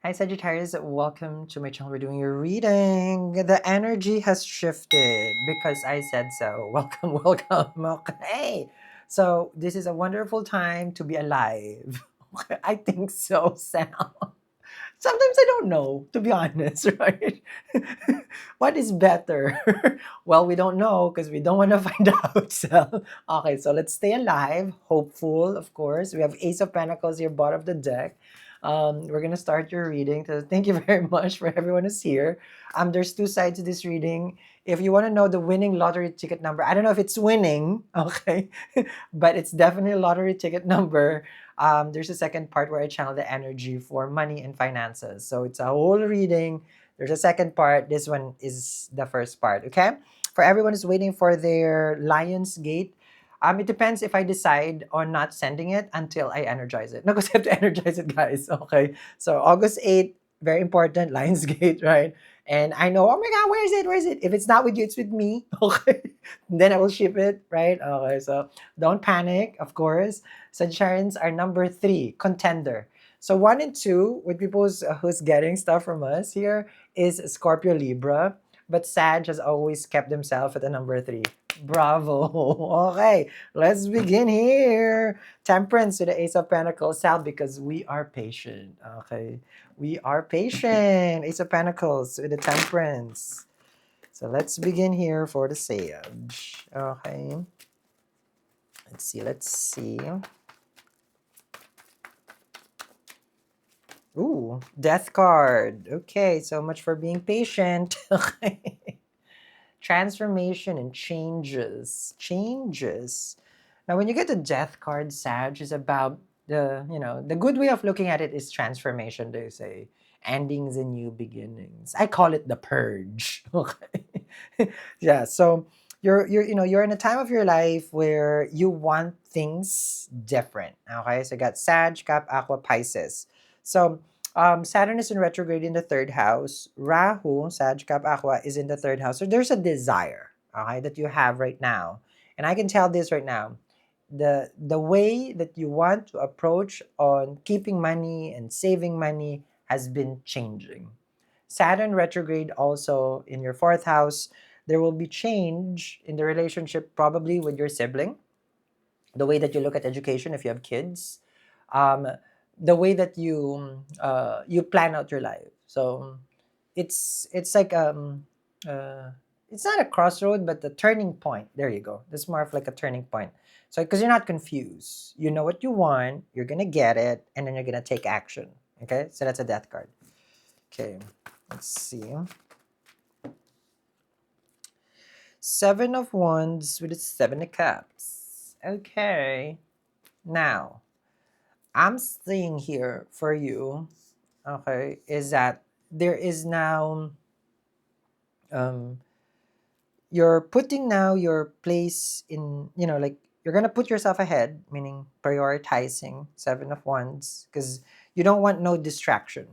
Hi Sagittarius, welcome to my channel. We're doing your reading. The energy has shifted because I said so. Welcome, welcome. Okay. So this is a wonderful time to be alive. I think so, Sam. Sometimes I don't know, to be honest, right? What is better? Well, we don't know because we don't want to find out. So, okay, so let's stay alive, hopeful, of course. We have Ace of Pentacles here, bottom of the deck. We're gonna start your reading. So thank you very much for everyone who's here. There's two sides to this reading. If you want to know the winning lottery ticket number, I don't know if it's winning, okay, but it's definitely a lottery ticket number. There's a second part where I channel the energy for money and finances. So it's a whole reading. There's a second part. This one is the first part. Okay. For everyone who's waiting for their lionsgate, it depends if I decide on not sending it until I energize it. No, because I have to energize it, guys. Okay. So August 8th, very important, lionsgate, right? And I know, oh my God, where is it? Where is it? If it's not with you, it's with me. Okay. Then I will ship it, right? Okay. So don't panic, of course. Sagittarians are number 3, contender. So 1 and 2, with people who's getting stuff from us here, is Scorpio Libra. But Sag has always kept themselves at the number 3. Bravo. Okay, let's begin here. Temperance with the Ace of Pentacles, Sal, because we are patient. Okay, we are patient. Ace of Pentacles with the Temperance. So let's begin here for the Sage. Okay, let's see. Let's see. Ooh, death card. Okay, so much for being patient. Okay. Transformation and changes. Changes. Now, when you get the death card, Sag, is about the good way of looking at it is transformation, they say. Endings and new beginnings. I call it the purge. Okay. Yeah, so you're in a time of your life where you want things different. Okay, so you got Sag, Cap, Aqua, Pisces. So Saturn is in retrograde in the third house. Rahu, Sag, Cap, Aqua, is in the third house. So there's a desire, okay, that you have right now. And I can tell this right now. The way that you want to approach on keeping money and saving money has been changing. Saturn retrograde also in your fourth house. There will be change in the relationship probably with your sibling, the way that you look at education if you have kids, um, the way that you plan out your life. So it's like it's not a crossroad but a turning point. There you go. That's more of like a turning point. So because you're not confused, you know what you want, you're gonna get it, and then you're gonna take action. Okay, so that's a death card. Okay, let's see. Seven of Wands with the Seven of Cups. Okay, now I'm seeing here for you, okay, is that there is now um you're putting now your place in, like you're gonna put yourself ahead, meaning prioritizing Seven of Wands, because you don't want no distraction.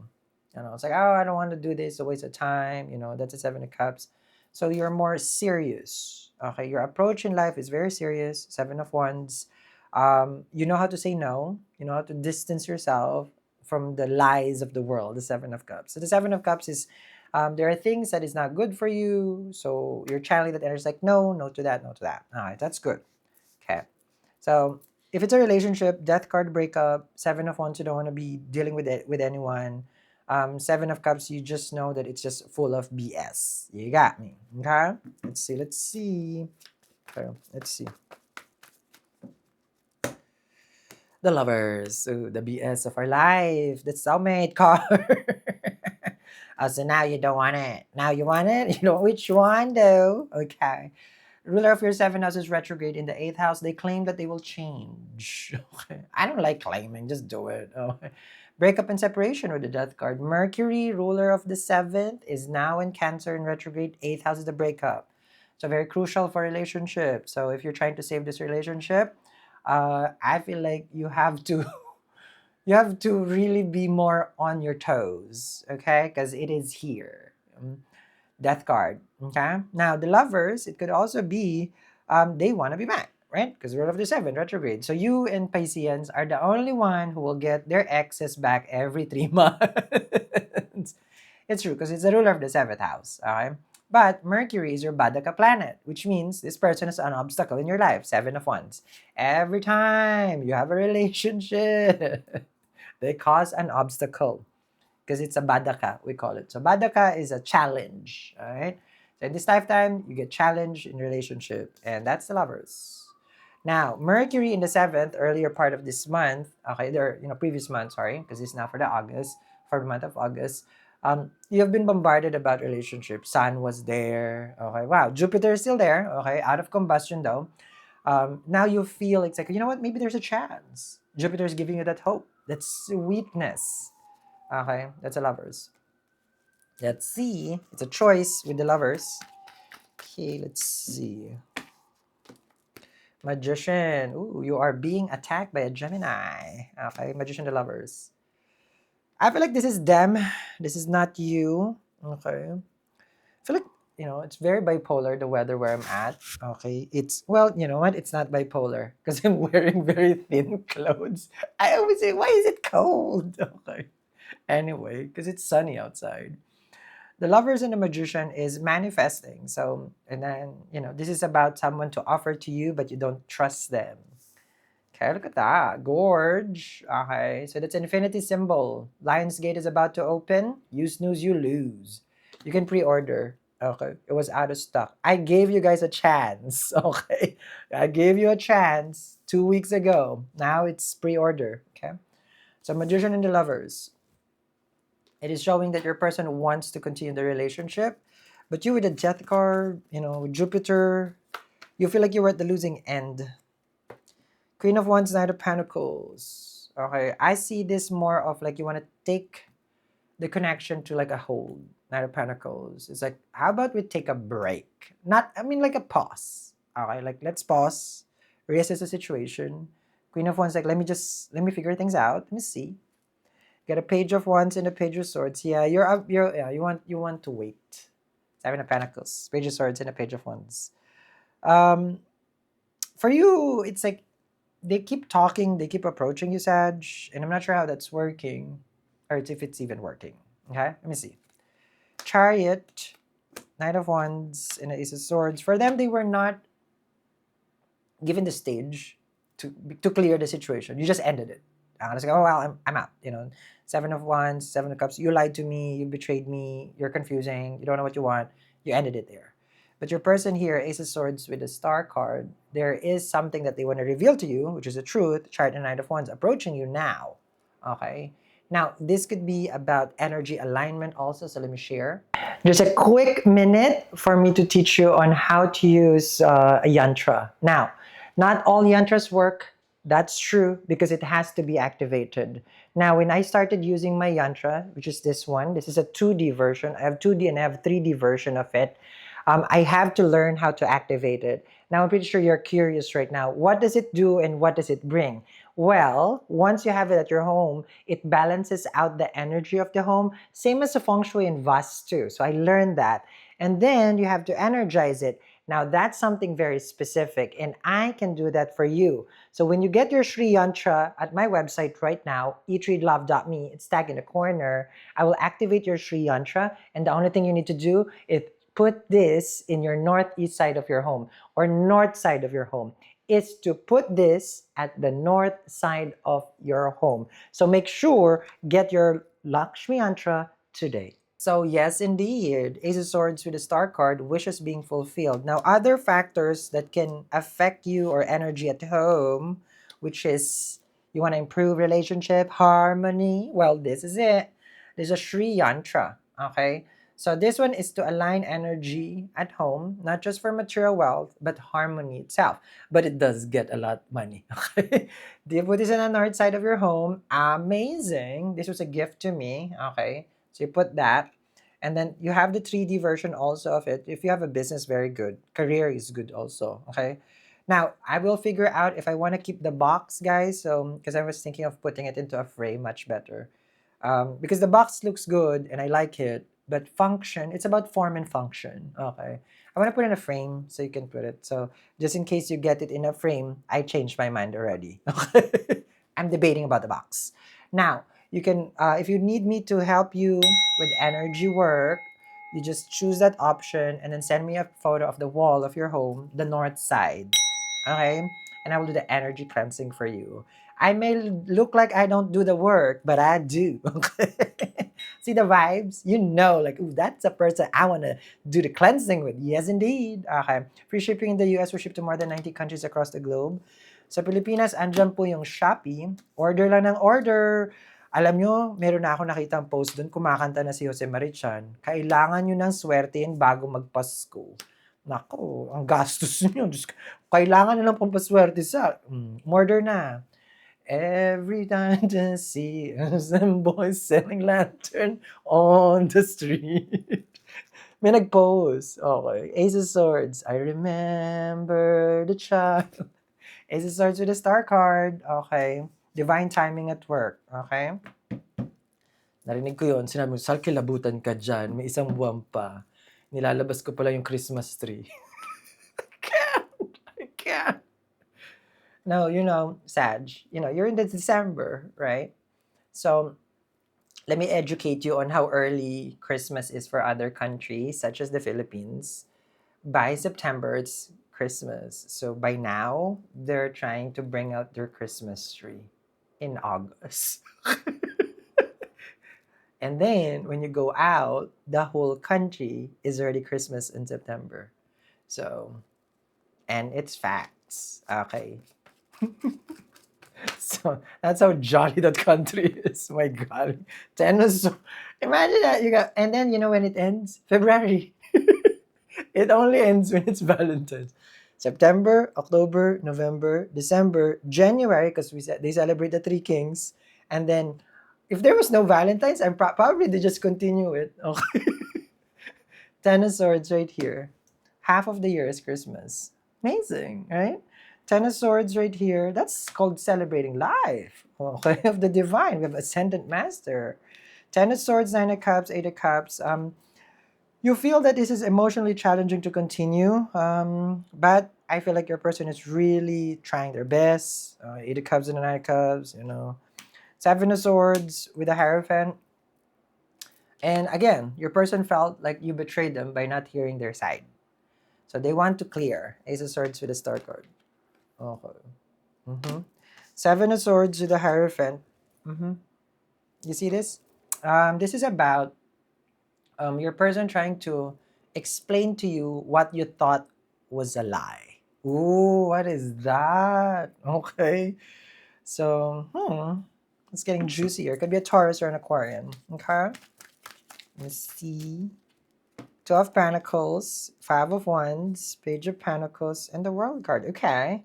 It's like, oh, I don't want to do this, a waste of time. That's a Seven of Cups. So you're more serious. Okay, your approach in life is very serious. Seven of Wands. You know how to say no. You know how to distance yourself from the lies of the world. The Seven of Cups. So the Seven of Cups is there are things that is not good for you, so you're channeling that energy like no, no to that, no to that. All right, that's good. Okay, so if it's a relationship, death card, breakup, Seven of Wands, you don't want to be dealing with it with anyone. Seven of Cups, you just know that it's just full of BS. You got me. Okay, let's see. Let's see. Okay, let's see. The Lovers. Ooh, the BS of our life. The soulmate card. Oh, so now you don't want it. Now you want it? You know which one though? Okay. Ruler of your seven houses retrograde in the eighth house. They claim that they will change. Okay. I don't like claiming, just do it. Okay. Breakup and separation with the death card. Mercury, ruler of the seventh, is now in Cancer in retrograde. Eighth house is the breakup. So very crucial for relationship. So if you're trying to save this relationship, I feel like you have to you have to really be more on your toes, okay? Because it is here. Death card, okay? Now, the Lovers, it could also be they want to be back. right? Because rule of the seven, retrograde. So you and Pisceans are the only one who will get their exes back every 3 months. It's true because it's the ruler of the seventh house. Okay? But Mercury is your Badaka planet, which means this person is an obstacle in your life. Seven of Wands. Every time you have a relationship, they cause an obstacle because it's a Badaka, we call it. So Badaka is a challenge. All right. So in this lifetime, you get challenged in relationship, and that's the lovers. Now, Mercury in the seventh, earlier part of this month, okay, there, previous month, sorry, because it's now for the August, for the month of August. You have been bombarded about relationships. Sun was there. Okay, wow. Jupiter is still there. Okay, out of combustion though. Now you feel it's like, you know what? Maybe there's a chance. Jupiter is giving you that hope, that sweetness. Okay, that's a lovers. Let's see. It's a choice with the lovers. Okay, let's see. Magician. Ooh, you are being attacked by a Gemini. Okay, Magician the lovers. I feel like this is them. This is not you. Okay. I feel like, it's very bipolar, the weather where I'm at. Okay. It's, well, you know what? It's not bipolar because I'm wearing very thin clothes. I always say, why is it cold? Okay. Anyway, because it's sunny outside. The lovers and the magician is manifesting. So, and then, this is about someone to offer to you, but you don't trust them. Okay, look at that. Gorge. Okay, so that's an infinity symbol. Lionsgate is about to open. You snooze, you lose. You can pre-order. Okay, it was out of stock. I gave you guys a chance. Okay, I gave you a chance 2 weeks ago. Now it's pre-order. Okay, so magician and the lovers. It is showing that your person wants to continue the relationship, but you with the death card, with Jupiter, you feel like you were at the losing end. Queen of Wands, Knight of Pentacles. Okay, I see this more of like you want to take the connection to like a hold. Knight of Pentacles. It's like, how about we take a break? Not, I mean, like a pause. Okay, like let's pause, reassess the situation. Queen of Wands, like let me figure things out. Let me see. Get a Page of Wands and a Page of Swords. Yeah, you're up. Yeah, you want to wait. Seven of Pentacles, Page of Swords, and a Page of Wands. Um, for you, it's like they keep talking, they keep approaching you, Sag, and I'm not sure how that's working, or if it's even working. Okay, let me see. Chariot, Knight of Wands, and Ace of Swords. For them, they were not given the stage to clear the situation. You just ended it. It's like, oh well, I'm out. Seven of Wands, Seven of Cups. You lied to me. You betrayed me. You're confusing. You don't know what you want. You ended it there. But your person here, Ace of Swords with the Star card, there is something that they want to reveal to you, which is the truth. Chariot and Knight of Wands approaching you now. Okay. Now, this could be about energy alignment also, so let me share. Just a quick minute for me to teach you on how to use a yantra. Now, not all yantras work. That's true because it has to be activated. Now, when I started using my yantra, which is this one, this is a 2D version. I have 2D and I have 3D version of it. I have to learn how to activate it. Now, I'm pretty sure you're curious right now. What does it do and what does it bring? Well, once you have it at your home, it balances out the energy of the home, same as the feng shui and vastu. So I learned that. And then you have to energize it. Now, that's something very specific, and I can do that for you. So when you get your Sri Yantra at my website right now, eatreadlove.me, it's tagged in the corner, I will activate your Sri Yantra, and the only thing you need to do is put this in your northeast side of your home or north side of your home. Is to put this at the north side of your home. So make sure, get your Lakshmi Yantra today. So yes, indeed, Ace of Swords with the Star card, wishes being fulfilled. Now, other factors that can affect you or energy at home, which is you want to improve relationship, harmony. Well, this is it. There's a Sri Yantra, okay? So this one is to align energy at home, not just for material wealth, but harmony itself. But it does get a lot of money, okay? Do you put this on the north side of your home? Amazing. This was a gift to me, okay? So you put that. And then you have the 3D version also of it. If you have a business, very good. Career is good also, okay? Now, I will figure out if I want to keep the box, guys. So, because I was thinking of putting it into a frame much better. Because the box looks good and I like it. But function, it's about form and function, okay? I want to put in a frame so you can put it. So just in case you get it in a frame, I changed my mind already. Okay. I'm debating about the box. Now, you can, if you need me to help you with energy work, you just choose that option and then send me a photo of the wall of your home, the north side. Okay? And I will do the energy cleansing for you. I may look like I don't do the work, but I do. Okay? See the vibes? You know, like, ooh, that's a person I want to do the cleansing with. Yes, indeed. Okay. Free shipping in the US. We ship to more than 90 countries across the globe. Sa Pilipinas, andyan po yung Shopee. Order lang ng order. Alam nyo, meron na ako nakitang post doon, kumakanta na si Jose Marichan. Kailangan nyo ng swertein bago magpasko. Nako, ang gastos nyo. Diyos ko, kailangan na lang pampaswerte sa. Order na. Every time to see some boys selling lantern on the street. May nag-post. Okay. Ace of Swords. I remember the child. Ace of Swords with a star card. Okay. Divine timing at work. Okay. Narinig ko yun. Sinabi mo, Sal, kilabutan ka dyan. May isang buwan pa. Nilalabas ko pala yung Christmas tree. I can't. No, Sag, you're in the December, right? So let me educate you on how early Christmas is for other countries, such as the Philippines. By September, it's Christmas. So by now, they're trying to bring out their Christmas tree in August. And then when you go out, the whole country is already Christmas in September. So, and it's facts. Okay. So that's how jolly that country is. My God. 10 was so, imagine that you got, and then when it ends? February. It only ends when it's Valentine's. September, October, November, December, January, because they celebrate the Three Kings. And then if there was no Valentine's, I'm probably they just continue it. Okay. 10 of Swords right here. Half of the year is Christmas. Amazing, right? 10 of Swords right here. That's called celebrating life. Okay, of the divine. We have Ascendant Master. 10 of Swords, 9 of Cups, 8 of Cups. You feel that this is emotionally challenging to continue, but I feel like your person is really trying their best. 8 of Cups and 9 of Cups, 7 of Swords with a Hierophant. And again, your person felt like you betrayed them by not hearing their side. So they want to clear. Ace of Swords with a star card. Okay. 7 of Swords with a Hierophant. You see this? This is about your person trying to explain to you what you thought was a lie. Ooh, what is that? Okay. So, it's getting juicier. It could be a Taurus or an Aquarian. Okay. Let's see. 2 of Pentacles, 5 of Wands, Page of Pentacles, and the World card. Okay.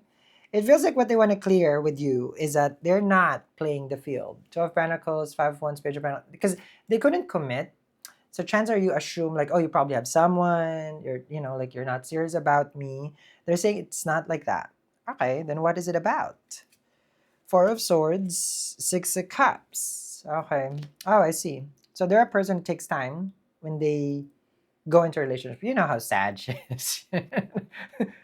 It feels like what they want to clear with you is that they're not playing the field. 2 of Pentacles, 5 of Wands, Page of Pentacles. Because they couldn't commit. So chances are you assume like, oh, you probably have someone. You're, like you're not serious about me. They're saying it's not like that. Okay, then what is it about? 4 of Swords, 6 of Cups. Okay. Oh, I see. So they're a person who takes time when they go into a relationship. You know how sad she is.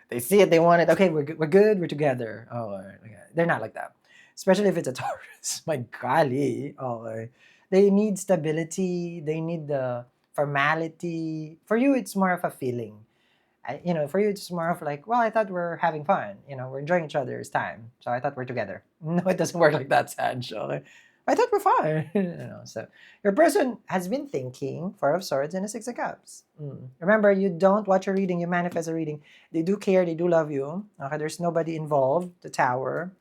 They see it, they want it. Okay, we're good, we're together. Oh, okay. They're not like that. Especially if it's a Taurus. My golly. Okay. They need stability. They need the formality. For you, it's more of a feeling. For you, it's more of like, well, I thought we're having fun. We're enjoying each other's time. So I thought we're together. No, it doesn't work like that, Sag. Okay? I thought we're fine. So your person has been thinking 4 of Swords and a 6 of Cups. Remember, you don't watch a reading, you manifest a reading. They do care, they do love you. Okay, there's nobody involved. The Tower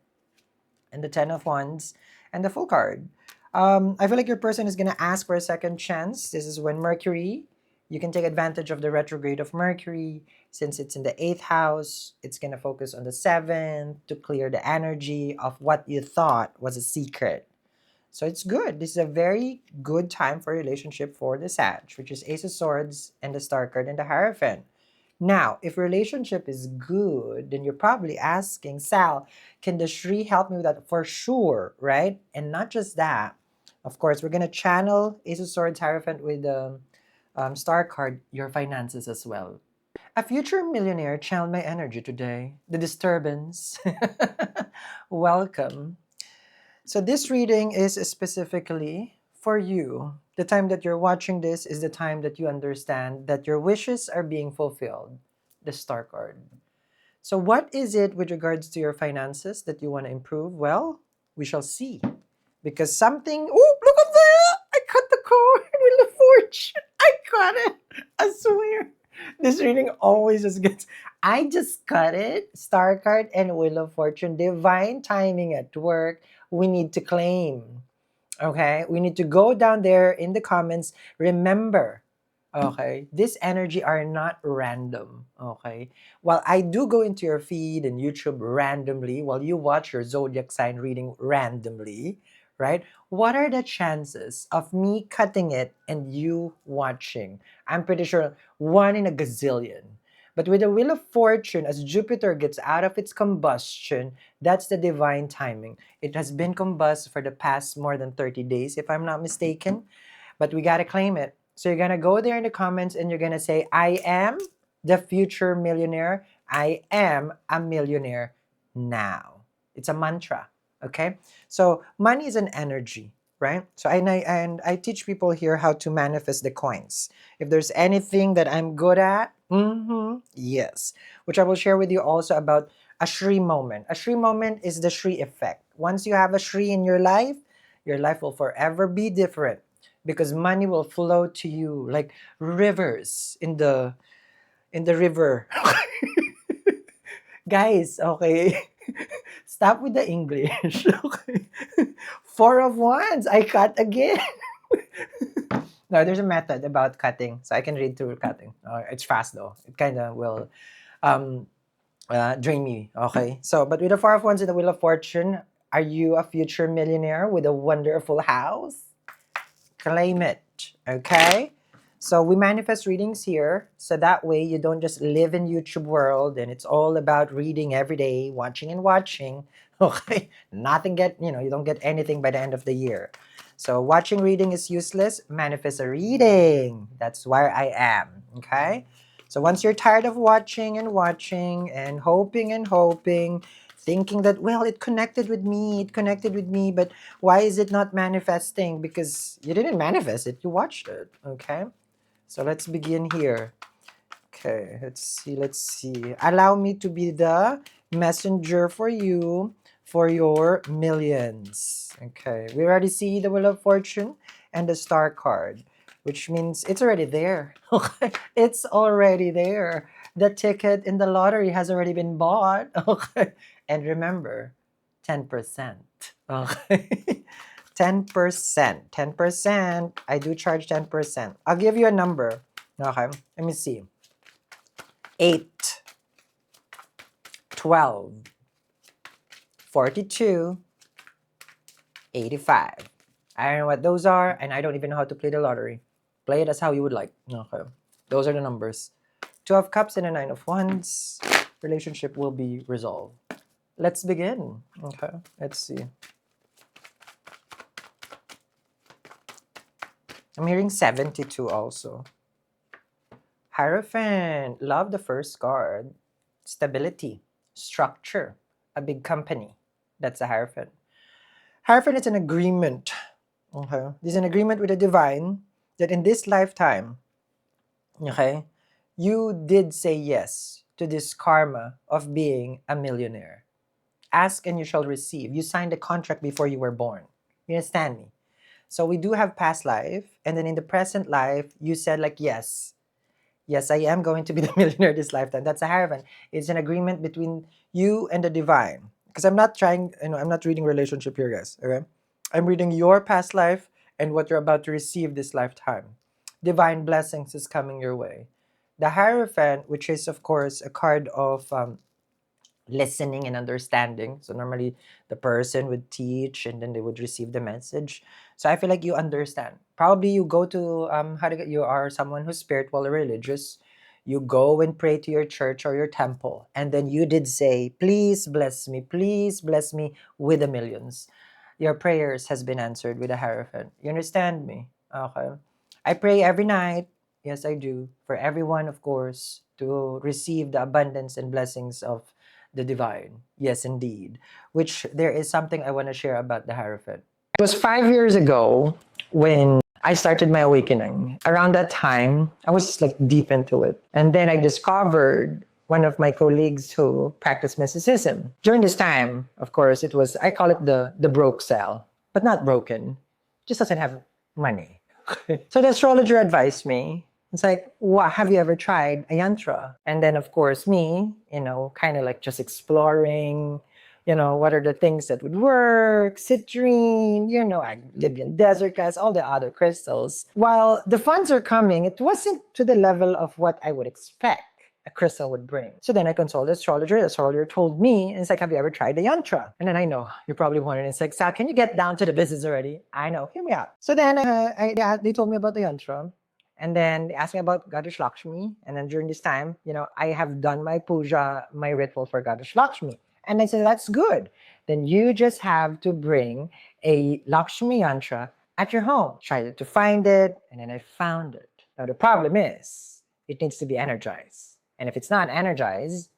and the 10 of Wands and the Full card. I feel like your person is going to ask for a second chance. This is when Mercury, you can take advantage of the retrograde of Mercury. Since it's in the 8th house, it's going to focus on the 7th to clear the energy of what you thought was a secret. So it's good. This is a very good time for a relationship for the Sag, which is Ace of Swords and the Star card and the Hierophant. Now, if relationship is good, then you're probably asking, Sal, can the Shri help me with that? For sure, right? And not just that. Of course, we're going to channel Ace of Swords, Hierophant with the Star card, your finances as well. A future millionaire channeled my energy today. The disturbance. Welcome. So, this reading is specifically for you. The time that you're watching this is the time that you understand that your wishes are being fulfilled. The Star card. So, what is it with regards to your finances that you want to improve? Well, we shall see. Because something. Oh, look at that! I cut the card with the fortune. I cut it. I swear. This reading always just gets. I just cut it. Star card and Wheel of Fortune. Divine timing at work. We need to claim. Okay? We need to go down there in the comments. Remember, okay, this energy are not random. Okay? While I do go into your feed and YouTube randomly, while you watch your zodiac sign reading randomly, right? What are the chances of me cutting it and you watching? I'm pretty sure one in a gazillion. But with the Wheel of Fortune, as Jupiter gets out of its combustion, that's the divine timing. It has been combust for the past more than 30 days, if I'm not mistaken. But we got to claim it. So you're going to go there in the comments and you're going to say, I am the future millionaire. I am a millionaire now. It's a mantra. Okay. So money is an energy, right? So I teach people here how to manifest the coins. If there's anything that I'm good at, yes, which I will share with you also about a Shri moment. A Shri moment is the Shri effect. Once you have a Shri in your life will forever be different because money will flow to you like rivers in the river. Guys, okay. Stop with the English. Okay. Four of Wands. I cut again. No, there's a method about cutting, so I can read through cutting. It's fast though. It kind of will um, drain me. Okay. So, but with the Four of Wands and the Wheel of Fortune, are you a future millionaire with a wonderful house? Claim it. Okay. So we manifest readings here, so that way you don't just live in YouTube world and it's all about reading every day, watching and watching. Okay, nothing you don't get anything by the end of the year. So watching reading is useless. Manifest a reading. That's where I am. Okay. So once you're tired of watching and hoping, thinking that well it connected with me, but why is it not manifesting? Because you didn't manifest it, you watched it. Okay. So let's begin here. Okay, let's see. Allow me to be the messenger for you for your millions. Okay, we already see the Wheel of Fortune and the Star card, which means it's already there. Okay, it's already there. The ticket in the lottery has already been bought. Okay, and remember, 10%. Okay. 10%. 10%. I do charge 10%. I'll give you a number. Okay. Let me see. 8, 12, 42, 85. I don't know what those are, and I don't even know how to play the lottery. Play it as how you would like. Okay. Those are the numbers. 2 of Cups and a 9 of Wands. Relationship will be resolved. Let's begin. Okay. Let's see. I'm hearing 72 also. Hierophant. Love the first card. Stability. Structure. A big company. That's a Hierophant. Hierophant is an agreement. Okay. This is an agreement with the divine that in this lifetime, okay, you did say yes to this karma of being a millionaire. Ask and you shall receive. You signed a contract before you were born. You understand me? So we do have past life, and then in the present life, you said like, yes, I am going to be the millionaire this lifetime. That's a Hierophant. It's an agreement between you and the divine. Because I'm not trying, I'm not reading relationship here, guys. Okay, I'm reading your past life and what you're about to receive this lifetime. Divine blessings is coming your way. The Hierophant, which is of course a card of listening and understanding. So normally the person would teach and then they would receive the message. So I feel like you understand. Probably you go to you are someone who's spiritual or religious. You go and pray to your church or your temple, and then you did say, please bless me with the millions. Your prayers has been answered with a Hierophant. You understand me? Okay. I pray every night. Yes, I do. For everyone, of course, to receive the abundance and blessings of the divine. Yes, indeed. Which there is something I want to share about the Hierophant. It was 5 years ago when I started my awakening. Around that time, I was like deep into it. And then I discovered one of my colleagues who practiced mysticism. During this time, of course, it was, I call it the broke cell, but not broken, just doesn't have money. So the astrologer advised me. It's like, wow, have you ever tried a yantra? And then, of course, me, kind of like just exploring, what are the things that would work, citrine, I Libyan desert gas, all the other crystals. While the funds are coming, it wasn't to the level of what I would expect a crystal would bring. So then I consulted the astrologer. The astrologer told me, and it's like, have you ever tried the yantra? And then I know, you're probably wondering, it's like, Sal, can you get down to the business already? I know, hear me out. So then they told me about the yantra. And then they asked me about Goddess Lakshmi. And then during this time, I have done my puja, my ritual for Goddess Lakshmi. And I said, that's good. Then you just have to bring a Lakshmi yantra at your home. Tried to find it, and then I found it. Now the problem is, it needs to be energized. And if it's not energized,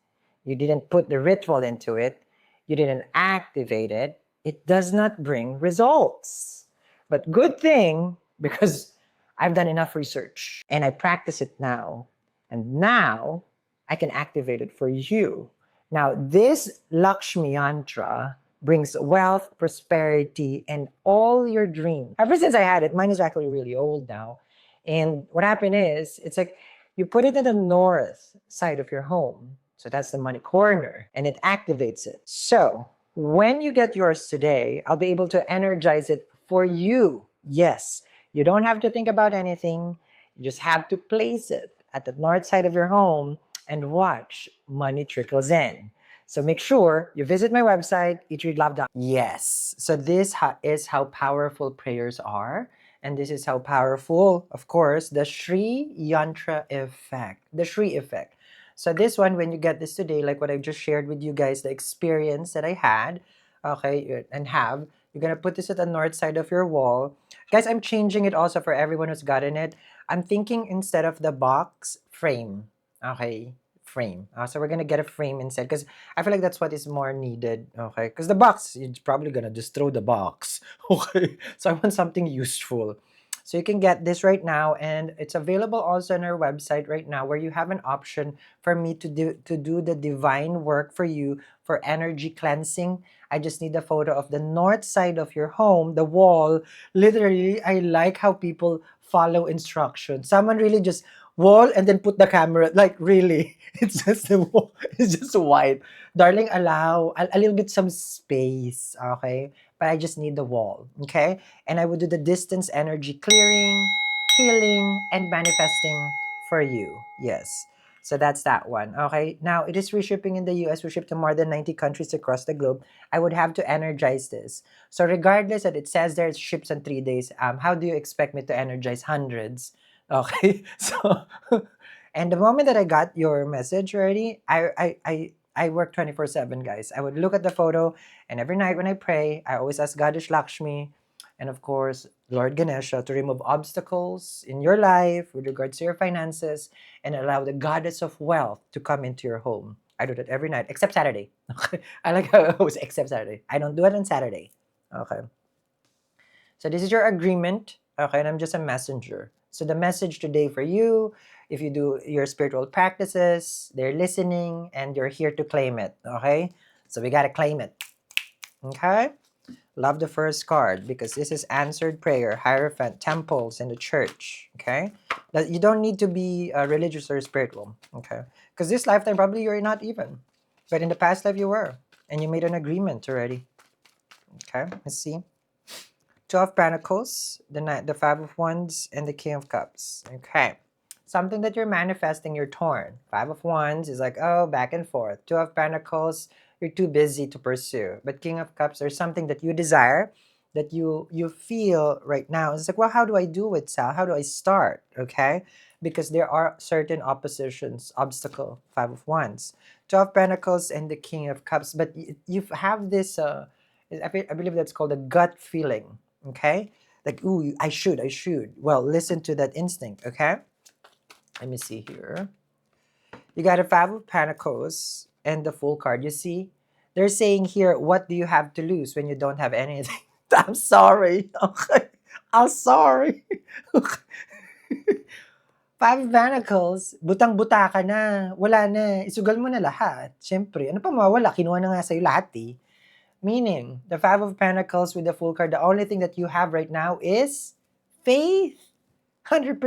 you didn't put the ritual into it, you didn't activate it, it does not bring results. But good thing, because I've done enough research and I practice it now. And now I can activate it for you. Now, this Lakshmi yantra brings wealth, prosperity, and all your dreams. Ever since I had it, mine is actually really old now. And what happened is, it's like you put it in the north side of your home. So that's the money corner, and it activates it. So when you get yours today, I'll be able to energize it for you. Yes, you don't have to think about anything. You just have to place it at the north side of your home and watch money trickles in. So make sure you visit my website, eatreadlove.com. Yes, so this is how powerful prayers are. And this is how powerful, of course, the Shri Yantra effect. The Shri effect. So this one, when you get this today, like what I just shared with you guys, the experience that I had, okay, and have, you're going to put this at the north side of your wall. Guys, I'm changing it also for everyone who's gotten it. I'm thinking instead of the box, frame. Okay, frame. So we're going to get a frame instead because I feel like that's what is more needed. Okay, because the box, you're probably going to just throw the box. Okay, so I want something useful. So you can get this right now, and it's available also on our website right now, where you have an option for me to do the divine work for you for energy cleansing. I just need a photo of the north side of your home, the wall. Literally, I like how people follow instructions. Someone really just wall and then put the camera. Like really, it's just the wall. It's just white. Darling, allow a little bit some space, okay? But I just need the wall, okay? And I would do the distance energy clearing, healing, and manifesting for you. Yes. So that's that one. Okay. Now it is free shipping in the US. We ship to more than 90 countries across the globe. I would have to energize this. So regardless that it says there it ships in 3 days, how do you expect me to energize hundreds? Okay. So and the moment that I got your message already, I work 24/7, guys. I would look at the photo, and every night when I pray, I always ask Goddess Lakshmi and of course Lord Ganesha to remove obstacles in your life with regards to your finances and allow the goddess of wealth to come into your home. I do that every night, except Saturday. I like how I always except Saturday. I don't do it on Saturday. Okay. So this is your agreement. Okay, and I'm just a messenger. So the message today for you, if you do your spiritual practices, they're listening and you're here to claim it. Okay? So we gotta claim it. Okay? Love the first card because this is answered prayer, Hierophant, temples, and the church. Okay? That you don't need to be religious or spiritual. Okay? Because this lifetime probably you're not even. But in the past life you were. And you made an agreement already. Okay? Let's see. Two of Pentacles, the Five of Wands, and the King of Cups. Okay. Something that you're manifesting, you're torn. Five of Wands is like, oh, back and forth. Two of Pentacles, you're too busy to pursue. But King of Cups, there's something that you desire, that you feel right now. It's like, well, how do I do it, Sal? How do I start? Okay? Because there are certain oppositions, obstacle, Five of Wands. Two of Pentacles and the King of Cups. But you have this, I believe that's called a gut feeling. Okay? Like, ooh, I should. Well, listen to that instinct, okay? Let me see here. You got a Five of Pentacles and the Fool card. You see, they're saying here, what do you have to lose when you don't have anything? I'm sorry. Okay. I'm sorry. Five of Pentacles, butang-buta ka na. Wala na. Isugal mo na lahat. Siyempre, ano pa mawawala? Kinuha na nga sa'yo lahat eh. Meaning, the Five of Pentacles with the Fool card, the only thing that you have right now is faith. 100%.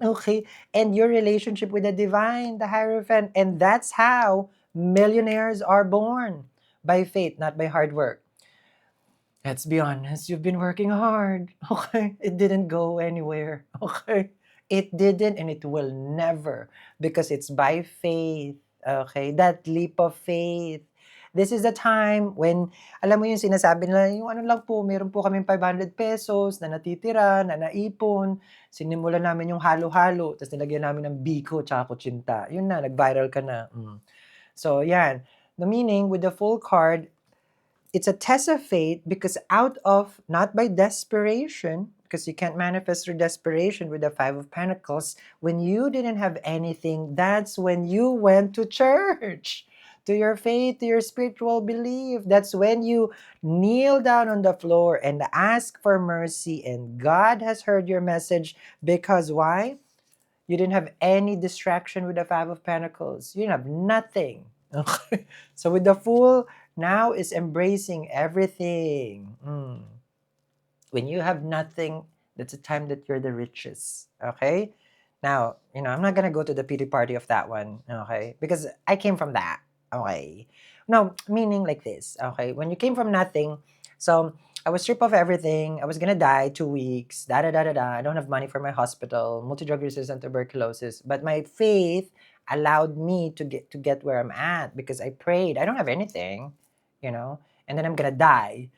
Okay. And your relationship with the divine, the Hierophant. And that's how millionaires are born. By faith, not by hard work. Let's be honest, you've been working hard. Okay. It didn't go anywhere. Okay. It didn't and it will never because it's by faith. Okay. That leap of faith. This is the time when, alam mo yung sinasabi nila, yung ano lang po, meron po kaming 500 pesos na natitira, na naipon. Sinimulan namin yung halo-halo, tapos nilagyan namin ng biko tsaka kutsinta. Yun na, nag-viral ka na. So, yan. The meaning with the full card, it's a test of faith because out of, not by desperation, because you can't manifest through desperation with the Five of Pentacles, when you didn't have anything, that's when you went to church. To your faith, to your spiritual belief. That's when you kneel down on the floor and ask for mercy, and God has heard your message. Because why? You didn't have any distraction with the Five of Pentacles. You didn't have nothing. Okay? So with the Fool, now is embracing everything. When you have nothing, that's the time that you're the richest. Okay? Now, I'm not gonna go to the pity party of that one. Okay? Because I came from that. Okay. No, meaning like this. Okay. When you came from nothing, so I was stripped of everything. I was gonna die 2 weeks. Da da da da da. I don't have money for my hospital, multi-drug resistant tuberculosis. But my faith allowed me to get where I'm at because I prayed. I don't have anything, and then I'm gonna die.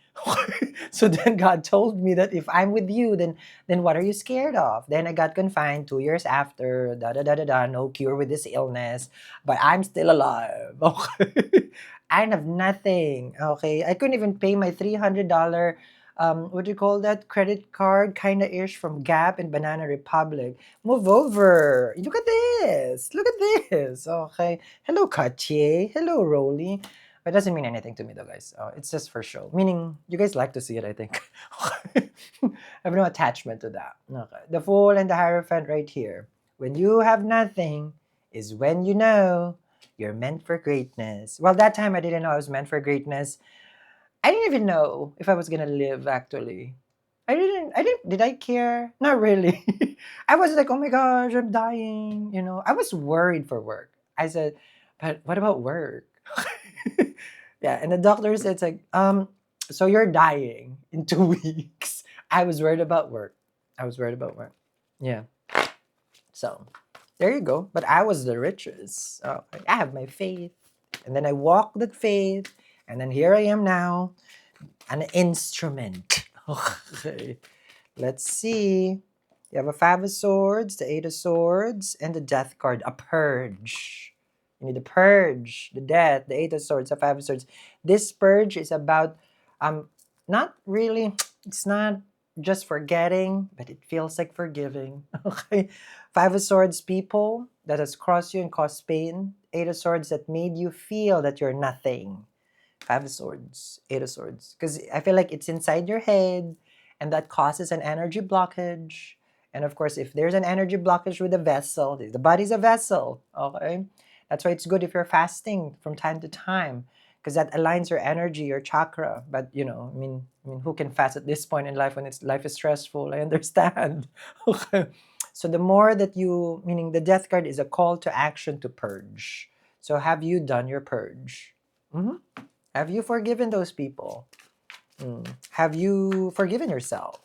So then God told me that if I'm with you, then what are you scared of? Then I got confined 2 years after. Da da da da da. No cure with this illness, but I'm still alive. Okay. I have nothing. Okay. I couldn't even pay my $300 what do you call that? Credit card kinda ish from Gap and Banana Republic. Move over. Look at this. Look at this. Okay. Hello, Cartier. Hello, Rolly. But it doesn't mean anything to me though, guys. It's just for show. Meaning, you guys like to see it, I think. I have no attachment to that. Okay. The Fool and the Hierophant right here. When you have nothing is when you know you're meant for greatness. Well, that time I didn't know I was meant for greatness. I didn't even know if I was gonna live actually. Did I care? Not really. I was like, oh my gosh, I'm dying. I was worried for work. I said, but what about work? Yeah, and the doctor said, it's like, so you're dying in 2 weeks. I was worried about work. Yeah. So there you go. But I was the richest. I have my faith. And then I walked that faith. And then here I am now, an instrument. Okay. Let's see. You have a Five of Swords, the Eight of Swords, and the Death card, a purge. You need to purge the death, the Eight of Swords, the Five of Swords. This purge is about, not really, it's not just forgetting, but it feels like forgiving. Okay. Five of Swords people that has crossed you and caused pain. Eight of Swords that made you feel that you're nothing. Five of Swords, Eight of Swords. Because I feel like it's inside your head and that causes an energy blockage. And of course, if there's an energy blockage with a vessel, the body's a vessel, okay? That's why it's good if you're fasting from time to time because that aligns your energy, your chakra. But, I mean, who can fast at this point in life when life is stressful? I understand. Okay. So the more that meaning the Death card is a call to action to purge. So have you done your purge? Have you forgiven those people? Have you forgiven yourself?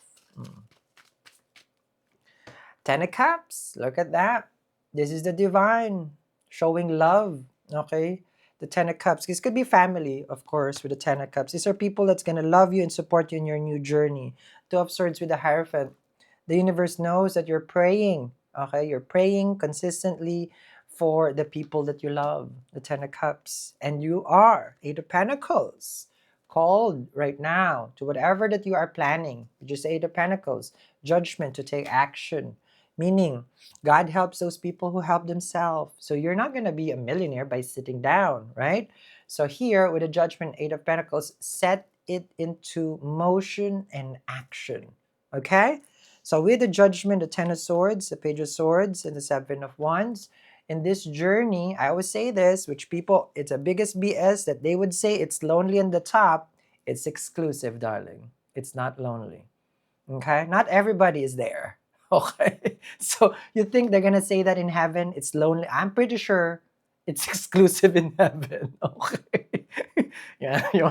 Ten of Cups, look at that. This is the divine showing love, okay? The Ten of Cups. This could be family, of course, with the Ten of Cups. These are people that's going to love you and support you in your new journey. Two of Swords with the Hierophant. The universe knows that you're praying, okay? You're praying consistently for the people that you love, the Ten of Cups. And you are Eight of Pentacles, called right now to whatever that you are planning. Just Eight of Pentacles, judgment to take action. Meaning, God helps those people who help themselves. So you're not going to be a millionaire by sitting down, right? So here with the Judgment, Eight of Pentacles, set it into motion and action. Okay? So with the Judgment, the Ten of Swords, the Page of Swords, and the Seven of Wands, in this journey, I always say this, which people, it's the biggest BS that they would say it's lonely on the top. It's exclusive, darling. It's not lonely. Okay? Not everybody is there. Okay? So you think they're gonna say that in heaven, it's lonely. I'm pretty sure it's exclusive in heaven. Okay? Yeah, you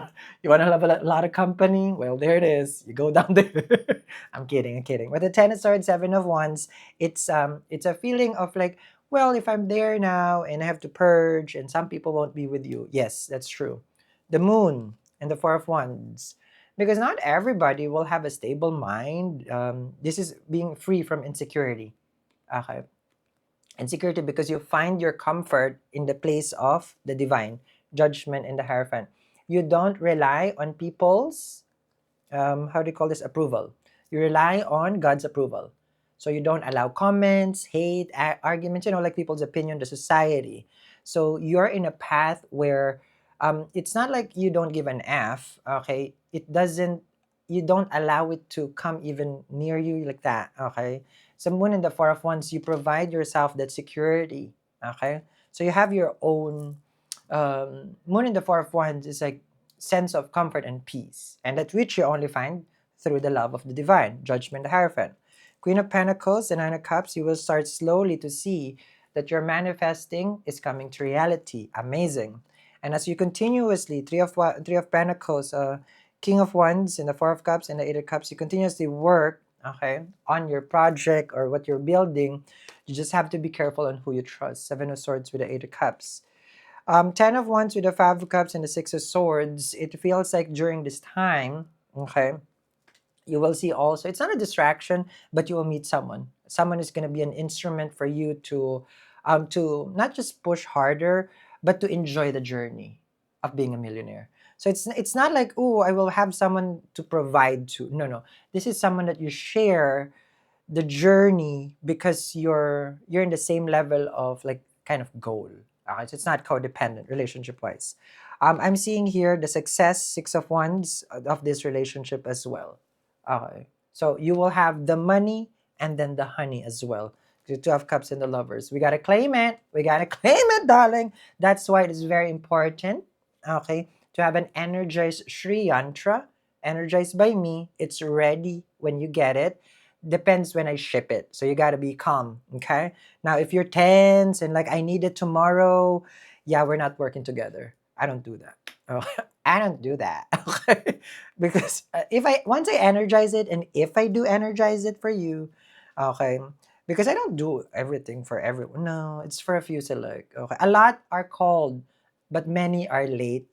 want to have a lot of company? Well, there it is. You go down there. I'm kidding, I'm kidding. With the Ten of Swords, Seven of Wands, it's a feeling of like, well, if I'm there now and I have to purge and some people won't be with you. Yes, that's true. The Moon and the Four of Wands, because not everybody will have a stable mind. This is being free from insecurity. Okay. Insecurity because you find your comfort in the place of the divine, Judgment, and the Hierophant. You don't rely on people's, how do you call this, approval. You rely on God's approval. So you don't allow comments, hate, arguments, like people's opinion, the society. So you're in a path where it's not like you don't give an F, okay? You don't allow it to come even near you like that, okay? So Moon in the Four of Wands, you provide yourself that security, okay? So you have your own, Moon in the Four of Wands is like sense of comfort and peace, and that which you only find through the love of the divine, Judgment, the Hierophant. Queen of Pentacles and Nine of Cups, you will start slowly to see that your manifesting is coming to reality. Amazing. And as you continuously, Three of Pentacles, King of Wands, and the Four of Cups, and the Eight of Cups, you continuously work, okay, on your project or what you're building. You just have to be careful on who you trust. Seven of Swords with the Eight of Cups. Ten of Wands with the Five of Cups and the Six of Swords, it feels like during this time, okay, you will see also, it's not a distraction, but you will meet someone. Someone is going to be an instrument for you to not just push harder, but to enjoy the journey of being a millionaire. So it's not like, oh, I will have someone to provide to. No, no. This is someone that you share the journey because you're in the same level of like kind of goal. So it's not codependent relationship wise. I'm seeing here the success, Six of Wands, of this relationship as well. Okay, so you will have the money and then the honey as well. The Two of Cups and the Lovers. We gotta claim it. We gotta claim it, darling. That's why it is very important. Okay, to have an energized Shri Yantra, energized by me. It's ready when you get it. Depends when I ship it. So you got to be calm, okay? Now, if you're tense and like, I need it tomorrow, yeah, we're not working together. I don't do that. Oh, I don't do that, okay? Because once I energize it, and if I do energize it for you, okay, because I don't do everything for everyone. No, it's for a few select. Okay, a lot are called, but many are late.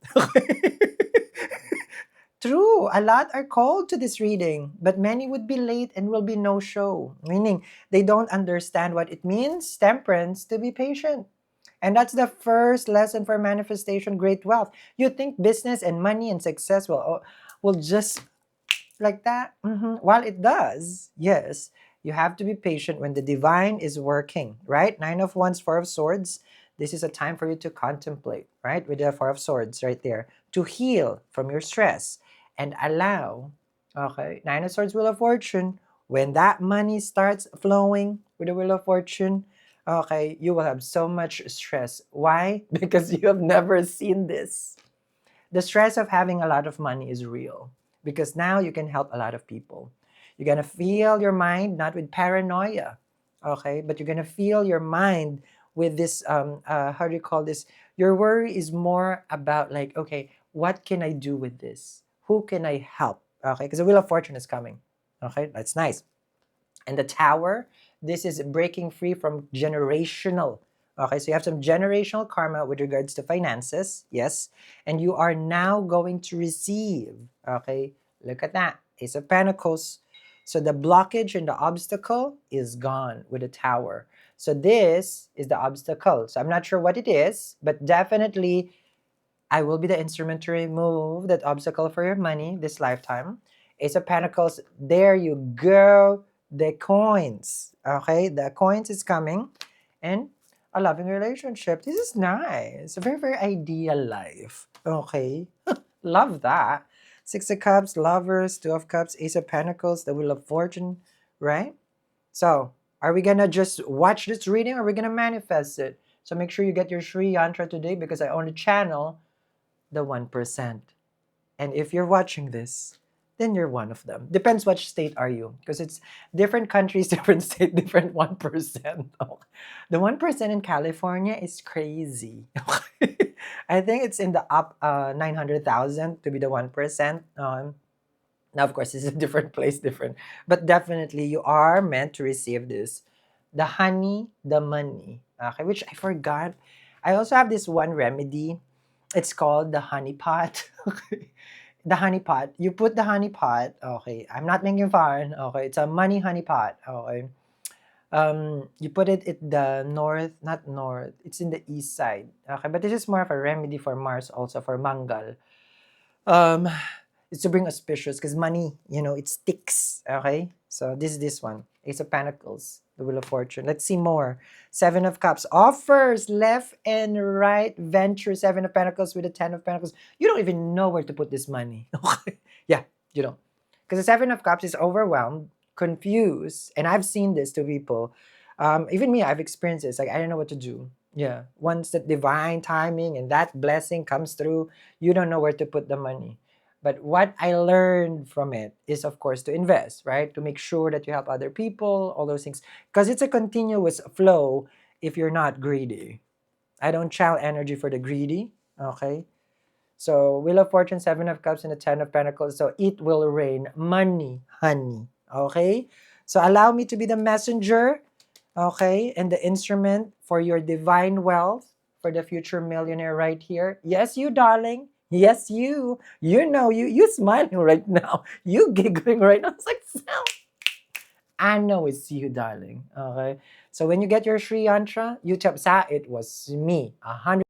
True, a lot are called to this reading, but many would be late and will be no show, meaning they don't understand what it means, temperance, to be patient. And that's the first lesson for manifestation, great wealth. You think business and money and success will just like that? While it does, yes, you have to be patient when the divine is working, right? Nine of Wands, Four of Swords. This is a time for you to contemplate, right? With the Four of Swords right there, to heal from your stress and allow, okay, Nine of Swords, Wheel of Fortune. When that money starts flowing with the Wheel of Fortune, okay, you will have so much stress. Why? Because you have never seen this. The stress of having a lot of money is real because now you can help a lot of people. You're going to feel your mind not with paranoia, okay, but you're going to feel your mind with this, how do you call this? Your worry is more about like, okay, what can I do with this? Who can I help? Okay, because the Wheel of Fortune is coming. Okay, that's nice. And the Tower, this is breaking free from generational. Okay, so you have some generational karma with regards to finances, yes, and you are now going to receive. Okay, look at that, Ace of Pentacles. So the blockage and the obstacle is gone with the Tower. So this is the obstacle. So I'm not sure what it is, but definitely I will be the instrument to remove that obstacle for your money this lifetime. Ace of Pentacles, there you go. the coins. Okay, the coins is coming, and a loving relationship. This is nice. A very, very ideal life. Okay, love that. Six of Cups, Lovers, Two of Cups, Ace of Pentacles, the Wheel of Fortune, right? So, are we gonna just watch this reading or are we gonna manifest it? So make sure you get your Shri Yantra today because I only channel the 1%. And if you're watching this, then you're one of them. Depends which state are you, because it's different countries, different state, different 1%. The 1% in California is crazy. I think it's in the up 900,000 to be the 1%. Now, of course, it's a different place, different, but definitely you are meant to receive this. The honey, the money. Okay, which I forgot. I also have this one remedy. It's called the honey pot. Okay. The honey pot. You put the honey pot. Okay. I'm not making fun. Okay. It's a money honey pot. Okay. You put it at the north, not north. It's in the east side. Okay. But this is more of a remedy for Mars, also for Mangal. Um, it's to bring auspicious because money, it sticks. Okay, so this one, Ace of Pentacles, the Wheel of Fortune. Let's see more. Seven of Cups, offers left and right, venture. Seven of Pentacles with the Ten of Pentacles. You don't even know where to put this money. Okay, yeah, you don't, because the Seven of Cups is overwhelmed, confused, and I've seen this to people. Even me, I've experienced this. Like I don't know what to do. Yeah, once the divine timing and that blessing comes through, you don't know where to put the money. But what I learned from it is, of course, to invest, right? To make sure that you help other people, all those things. Because it's a continuous flow if you're not greedy. I don't channel energy for the greedy, okay? So, Wheel of Fortune, Seven of Cups, and the Ten of Pentacles. So, it will rain money, honey, okay? So, allow me to be the messenger, okay, and the instrument for your divine wealth for the future millionaire right here. Yes, you, darling. Yes, you. You smiling right now. You giggling right now. It's like, "Sal, I know it's you, darling." Okay. So when you get your Sri Yantra, you tell Sa, it was me. 100